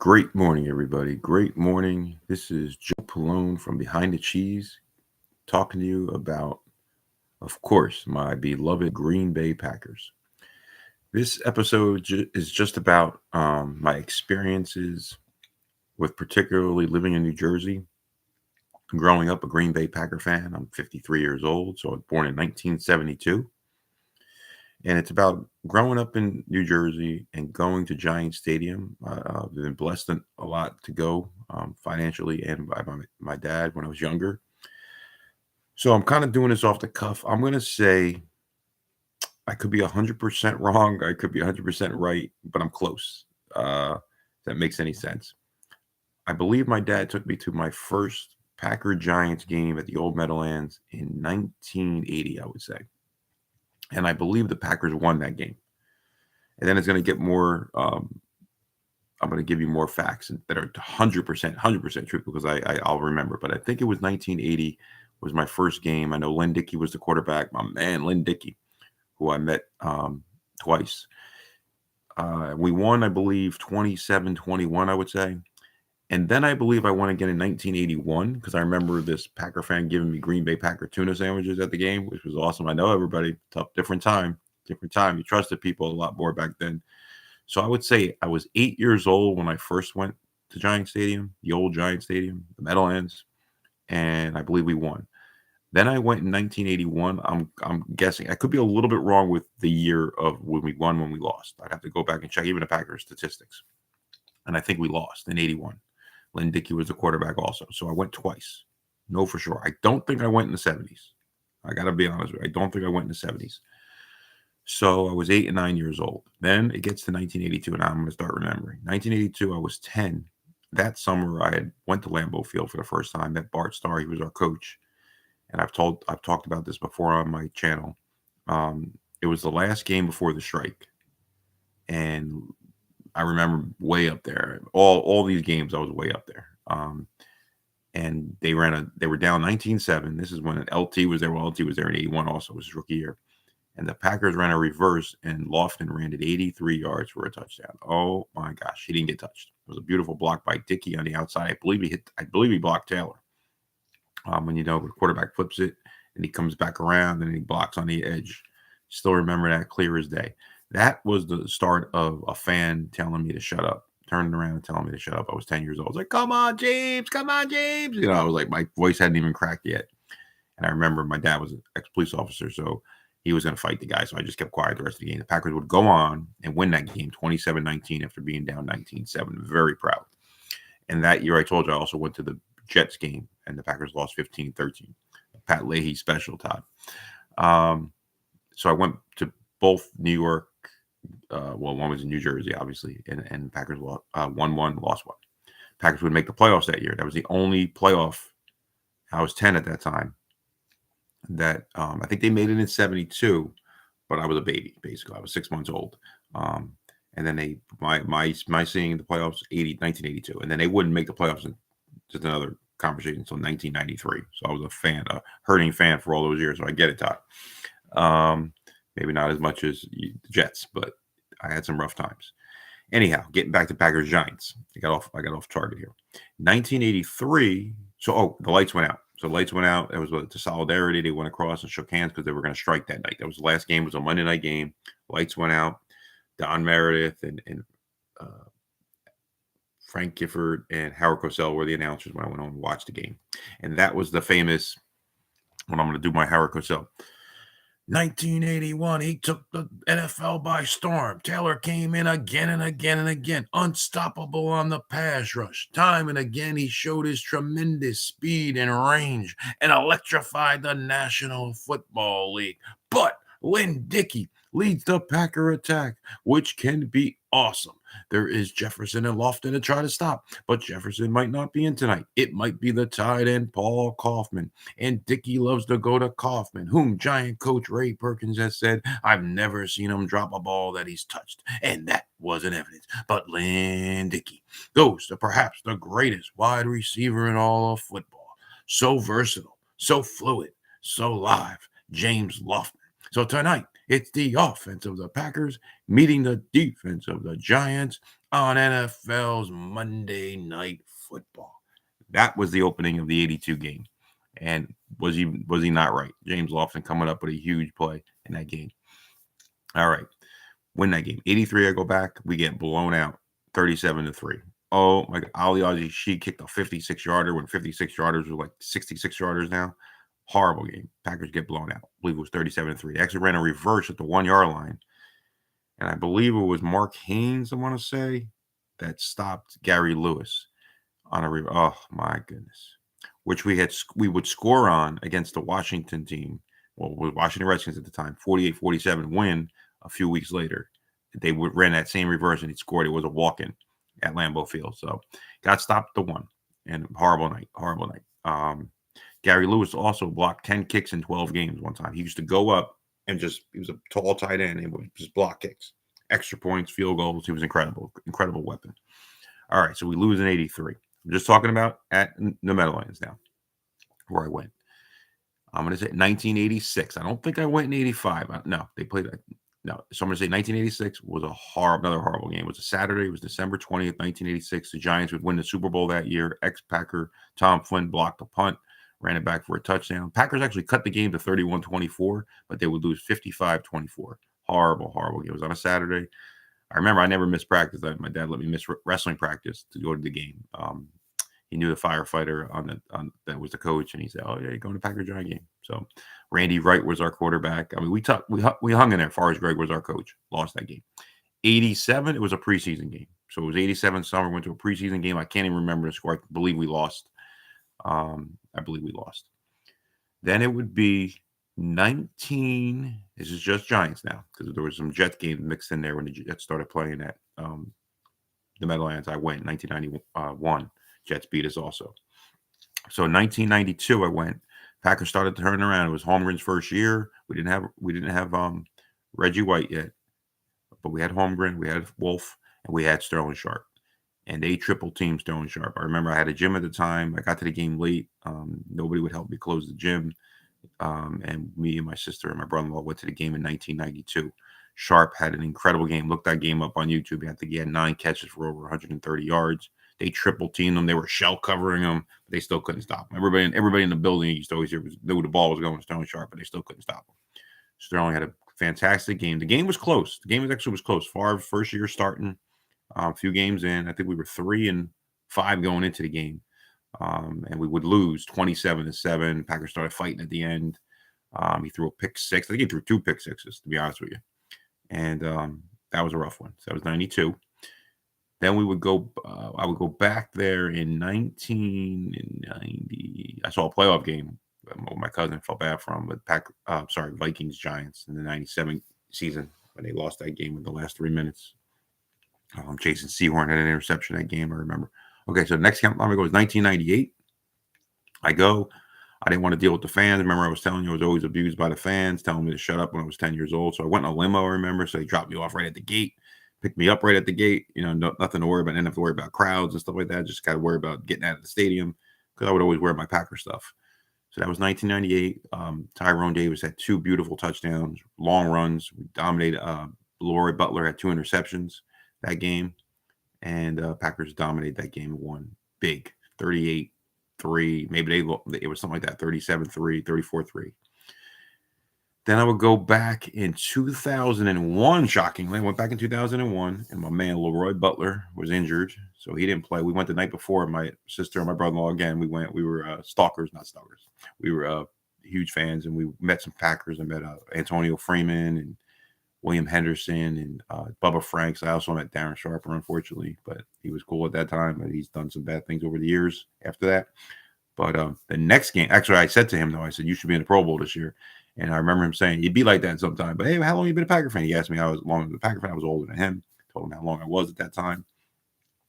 Great morning, everybody. Great morning. This is Joe Palone from Behind the Cheese talking to you about, of course, my beloved Green Bay Packers. This episode is just about my experiences with particularly living in New Jersey, growing up a Green Bay Packer fan. I'm 53 years old, so I was born in 1972. And it's about growing up in New Jersey and going to Giant Stadium. I've been blessed a lot to go financially and by my dad when I was younger. So I'm kind of doing this off the cuff. I'm going to say I could be 100% wrong. I could be 100% right, but I'm close. If that makes any sense. I believe my dad took me to my first Packer Giants game at the old Meadowlands in 1980, I would say. And I believe the Packers won that game. And then it's going to get more. I'm going to give you more facts that are 100% true because I'll remember. But I think it was 1980 was my first game. I know Lynn Dickey was the quarterback. My man, Lynn Dickey, who I met twice. We won, I believe, 27-21, I would say. And then I believe I won again in 1981 because I remember this Packer fan giving me Green Bay Packer tuna sandwiches at the game, which was awesome. I know everybody, different time. You trusted people a lot more back then. So I would say I was 8 years old when I first went to Giant Stadium, the old Giant Stadium, the Meadowlands, and I believe we won. Then I went in 1981. I'm guessing I could be a little bit wrong with the year of when we won, when we lost. I'd have to go back and check even the Packers statistics. And I think we lost in 81. Lynn Dickey was the quarterback also. So I went twice. No, for sure. I don't think I went in the 70s. I got to be honest with you. I don't think I went in the 70s. So I was 8 and 9 years old. Then it gets to 1982, and I'm going to start remembering. 1982, I was 10. That summer, I had went to Lambeau Field for the first time. Met Bart Starr. He was our coach. And I've talked about this before on my channel. It was the last game before the strike. And I remember way up there. All these games, I was way up there. And they were down 19-7. This is when LT was there. Well, LT was there in 81 also. It was his rookie year. And the Packers ran a reverse, and Lofton ran it 83 yards for a touchdown. Oh my gosh, he didn't get touched. It was a beautiful block by Dickey on the outside. I believe he blocked Taylor. When the quarterback flips it and he comes back around and he blocks on the edge. Still remember that clear as day. That was the start of a fan telling me to shut up, turning around and telling me to shut up. I was 10 years old. I was like, come on, James. I was like, my voice hadn't even cracked yet. And I remember my dad was an ex-police officer, so he was going to fight the guy. So I just kept quiet the rest of the game. The Packers would go on and win that game 27-19 after being down 19-7. Very proud. And that year, I told you, I also went to the Jets game, and the Packers lost 15-13. Pat Leahy special, Todd. So I went to both New York. One was in New Jersey, obviously, and Packers won one, lost one. Packers would make the playoffs that year. That was the only playoff. I was 10 at that time. That I think they made it in 72, but I was a baby, basically. I was 6 months old. And then my seeing the playoffs 1982, and then they wouldn't make the playoffs in just another conversation until 1993. So I was a fan, a hurting fan for all those years. So I get it, Todd. Maybe not as much as the Jets, but I had some rough times. Anyhow, getting back to Packers Giants, I got off target here. 1983. So the lights went out. So the lights went out. It was to solidarity. They went across and shook hands because they were going to strike that night. That was the last game. It was a Monday night game. Lights went out. Don Meredith and Frank Gifford and Howard Cosell were the announcers when I went home and watched the game. And that was the famous, when I'm going to do my Howard Cosell. 1981, he took the NFL by storm. Taylor came in again and again and again, unstoppable on the pass rush. Time and again, he showed his tremendous speed and range and electrified the National Football League. But Lynn Dickey leads the Packer attack, which can be awesome. There is Jefferson and Lofton to try to stop, but Jefferson might not be in tonight. It might be the tight end Paul Kaufman, and Dickey loves to go to Kaufman, whom Giant coach Ray Perkins has said, I've never seen him drop a ball that he's touched, and that wasn't evidence. But Lynn Dickey goes to perhaps the greatest wide receiver in all of football. So versatile, so fluid, so live, James Lofton. So tonight, It's the offense of the Packers meeting the defense of the Giants on NFL's Monday Night Football. That was the opening of the 82 game. And was he not right? James Lofton coming up with a huge play in that game. All right. Win that game. 83, I go back. We get blown out 37-3. Oh my God. Ali Aji kicked a 56-yarder when 56-yarders were like 66-yarders now. Horrible game. Packers get blown out. I believe it was 37-3. They actually ran a reverse at the 1-yard line. And I believe it was Mark Haynes, I want to say, that stopped Gary Lewis on a oh my goodness. Which we would score on against the Washington team. Well, with Washington Redskins at the time, 48-47 win a few weeks later. They ran that same reverse and he scored. It was a walk-in at Lambeau Field. So got stopped the one. And horrible night. Gary Lewis also blocked 10 kicks in 12 games one time. He used to go up and he was a tall tight end and would just block kicks. Extra points, field goals. He was incredible weapon. All right, so we lose in 83. I'm just talking about at the Meadowlands now, where I went. I'm going to say 1986. I don't think I went in 85. No, they played. No, so I'm going to say 1986 was another horrible game. It was a Saturday. It was December 20th, 1986. The Giants would win the Super Bowl that year. Ex-Packer Tom Flynn blocked a punt, ran it back for a touchdown. Packers actually cut the game to 31-24, but they would lose 55-24. Horrible game. It was on a Saturday. I remember I never missed practice. My dad let me miss wrestling practice to go to the game. He knew the firefighter that was the coach, and he said, "Oh yeah, you're going to Packer Giant game." So Randy Wright was our quarterback. I mean, we hung in there. Forrest Gregg was our coach. Lost that game. 87, it was a preseason game. So it was 87 summer. Went to a preseason game. I can't even remember the score. I believe we lost. Then it would be 19. This is just Giants now because there was some Jets games mixed in there when the Jets started playing at the Meadowlands. I went 1991. Jets beat us also. So 1992, I went. Packers started turning around. It was Holmgren's first year. We didn't have Reggie White yet, but we had Holmgren, we had Wolf, and we had Sterling Sharp. And they triple teamed Sterling Sharp. I remember I had a gym at the time. I got to the game late. Nobody would help me close the gym. And me and my sister and my brother-in-law went to the game in 1992. Sharp had an incredible game. Look that game up on YouTube. I think he had 9 catches for over 130 yards. They triple teamed them. They were shell covering them, but they still couldn't stop him. Everybody in the building used to always knew the ball was going to Sterling Sharp, but they still couldn't stop him. Sterling had a fantastic game. The game was close. The game was close. Favre first year starting, a few games in. I think we were 3-5 going into the game, and we would lose 27-7. Packers started fighting at the end. He threw a pick six. I think he threw 2 pick sixes, to be honest with you, and that was a rough one. So that was 92. Then we would go. I would go back there in 1990. I saw a playoff game. My cousin felt bad for him, but Vikings Giants in the 97 season when they lost that game in the last 3 minutes. Jason Sehorn had an interception that game. I remember. Okay, so the next time I go is 1998. I go. I didn't want to deal with the fans. Remember, I was telling you I was always abused by the fans, telling me to shut up when I was 10 years old. So I went in a limo. I remember, so they dropped me off right at the gate. Picked me up right at the gate, nothing to worry about. I didn't have to worry about crowds and stuff like that. Just got to worry about getting out of the stadium because I would always wear my Packer stuff. So that was 1998. Tyrone Davis had 2 beautiful touchdowns, long runs. We dominated. Laurie Butler had 2 interceptions that game, and Packers dominated that game and won big, 38-3. Maybe it was something like that, 37-3, 34-3. Then I would go back in 2001, shockingly. I went back in 2001, and my man Leroy Butler was injured, so he didn't play. We went the night before. My sister and my brother-in-law, again, we were stalkers, not stalkers. We were huge fans, and we met some Packers. I met Antonio Freeman and William Henderson and Bubba Franks. I also met Darren Sharper, unfortunately, but he was cool at that time, but he's done some bad things over the years after that. But the next game, actually, I said to him, though, I said, you should be in the Pro Bowl this year. And I remember him saying, he'd be like that sometime. But, hey, how long have you been a Packer fan? He asked me how long I was a Packer fan. I was older than him. Told him how long I was at that time.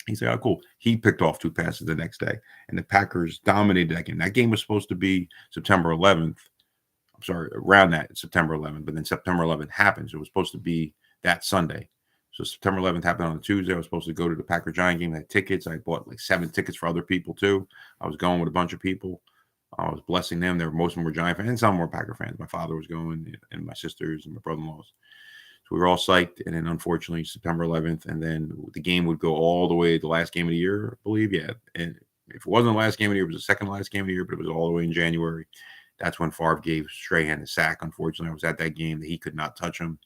He said, oh, cool. He picked off 2 passes the next day. And the Packers dominated that game. That game was supposed to be September 11th. I'm sorry, around that, September 11th. But then September 11th happened. So it was supposed to be that Sunday. So September 11th happened on a Tuesday. I was supposed to go to the Packer Giant game. I had tickets. I bought like 7 tickets for other people, too. I was going with a bunch of people. I was blessing them. Most of them were Giant fans, and some were Packer fans. My father was going, and my sisters and my brother-in-laws. So we were all psyched. And then, unfortunately, September 11th, and then the game would go all the way to the last game of the year, I believe. Yeah, and if it wasn't the last game of the year, it was the second last game of the year, but it was all the way in January. That's when Favre gave Strahan a sack. Unfortunately, I was at that game that he could not touch him.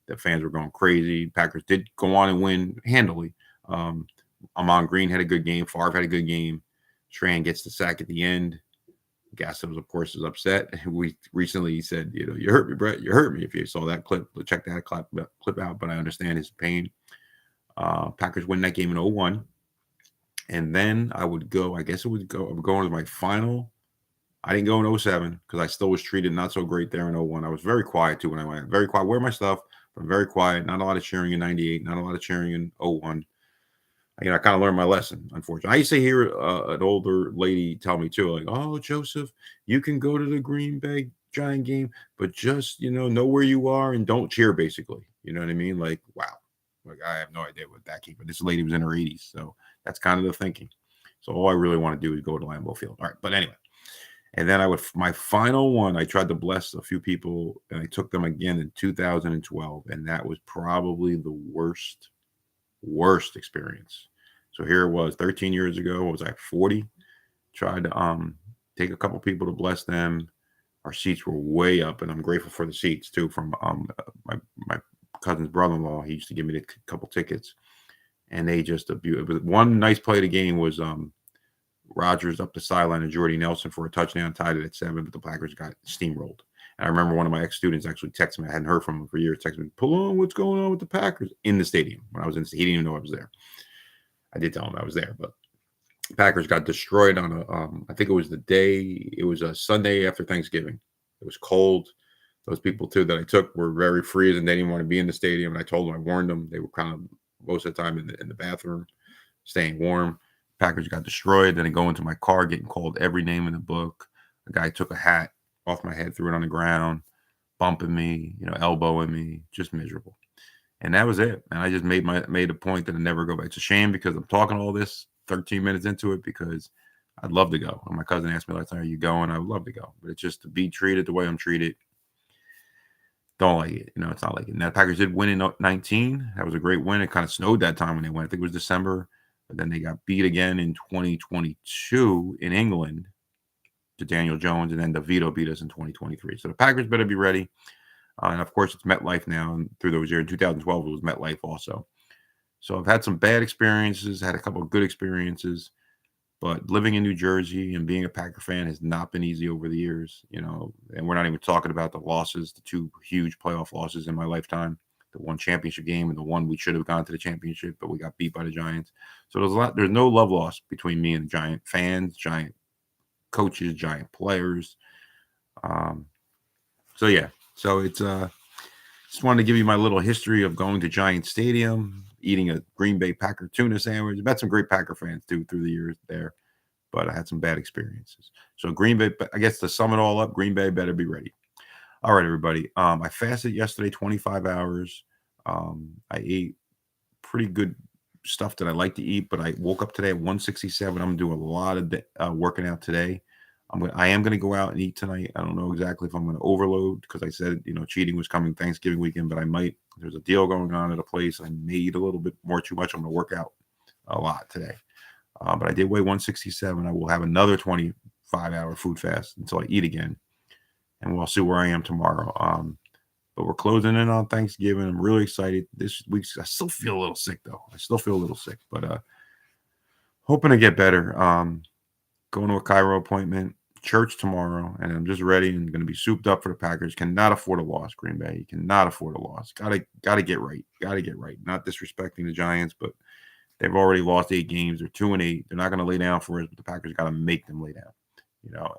The fans were going crazy. Packers did go on and win handily. Ahman Green had a good game. Favre had a good game. Strahan gets the sack at the end. Gaston, of course, is upset. We recently said, you hurt me, Brett. You hurt me. If you saw that clip, check that clip out. But I understand his pain. Packers win that game in 0-1. And then I would go, I would go into my final. I didn't go in 0-7 because I still was treated not so great there in 0-1. I was very quiet too when I went. Very quiet. Wear my stuff, but very quiet. Not a lot of cheering in 98. Not a lot of cheering in 0-1. I kind of learned my lesson, unfortunately. I used to hear an older lady tell me too, like, oh, Joseph, you can go to the Green Bay Giant game, but just, know where you are and don't cheer, basically. You know what I mean? Like, wow. Like, I have no idea what that came, but this lady was in her 80s. So that's kind of the thinking. So all I really want to do is go to Lambeau Field. All right. But anyway. And then my final one, I tried to bless a few people, and I took them again in 2012. And that was probably the worst experience. So here it was 13 years ago. I was like 40. Tried to take a couple people to bless them. Our seats were way up, and I'm grateful for the seats too from my cousin's brother-in-law. He used to give me a couple tickets, and they just abused. One nice play of the game was Rodgers up the sideline and Jordy Nelson for a touchdown, tied it at 7, but the Packers got steamrolled. And I remember one of my ex-students actually texted me. I hadn't heard from him for years. Texted me, Pallone, what's going on with the Packers? In the stadium. When I was in the stadium, he didn't even know I was there. I did tell him I was there, but Packers got destroyed on I think it was a Sunday after Thanksgiving. It was cold. Those people, too, that I took were very freezing. They didn't want to be in the stadium. And I told them, I warned them. They were kind of most of the time in the bathroom, staying warm. Packers got destroyed. Then I go into my car, getting called every name in the book. A guy took a hat off my head, threw it on the ground, bumping me, elbowing me, just miserable. And that was it. And I just made a point that I never go back. It's a shame because I'm talking all this 13 minutes into it because I'd love to go. And my cousin asked me last time, are you going? I would love to go. But it's just to be treated the way I'm treated. Don't like it. It's not like it. Now, the Packers did win in 19. That was a great win. It kind of snowed that time when they went. I think it was December. But then they got beat again in 2022 in England to Daniel Jones. And then DeVito beat us in 2023. So the Packers better be ready. And, of course, it's MetLife now. And through those years, in 2012, it was MetLife also. So I've had some bad experiences, had a couple of good experiences. But living in New Jersey and being a Packer fan has not been easy over the years, and we're not even talking about the losses, the 2 huge playoff losses in my lifetime, the one championship game and the one we should have gone to the championship, but we got beat by the Giants. So there's no love lost between me and Giant fans, Giant coaches, Giant players. So it's just wanted to give you my little history of going to Giant Stadium, eating a Green Bay Packer tuna sandwich. I've met some great Packer fans too through the years there, but I had some bad experiences. So Green Bay, I guess to sum it all up, Green Bay better be ready. All right, everybody. I fasted yesterday 25 hours. I ate pretty good stuff that I like to eat, but I woke up today at 167. I'm going to do a lot of working out today. I am going to go out and eat tonight. I don't know exactly if I'm going to overload because I said, cheating was coming Thanksgiving weekend, but I might. There's a deal going on at a place. I may eat a little bit more too much. I'm going to work out a lot today. But I did weigh 167. I will have another 25-hour food fast until I eat again. And we'll see where I am tomorrow. But we're closing in on Thanksgiving. I'm really excited. This week, I still feel a little sick, though. But hoping to get better. Going to a chiro appointment, church tomorrow, and I'm just ready and going to be souped up for the Packers. Cannot afford a loss, Green Bay. You cannot afford a loss. Got to get right. Got to get right. Not disrespecting the Giants, but they've already lost 8 games. They're 2-8. They're not going to lay down for us, but the Packers got to make them lay down.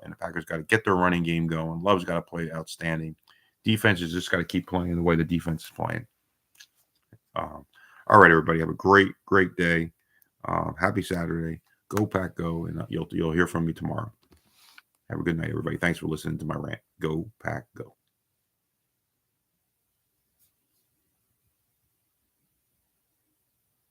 And the Packers got to get their running game going. Love's got to play outstanding. Defense has just got to keep playing the way the defense is playing. All right, everybody. Have a great, great day. Happy Saturday. Go Pack Go, and you'll hear from me tomorrow. Have a good night, everybody. Thanks for listening to my rant. Go Pack Go.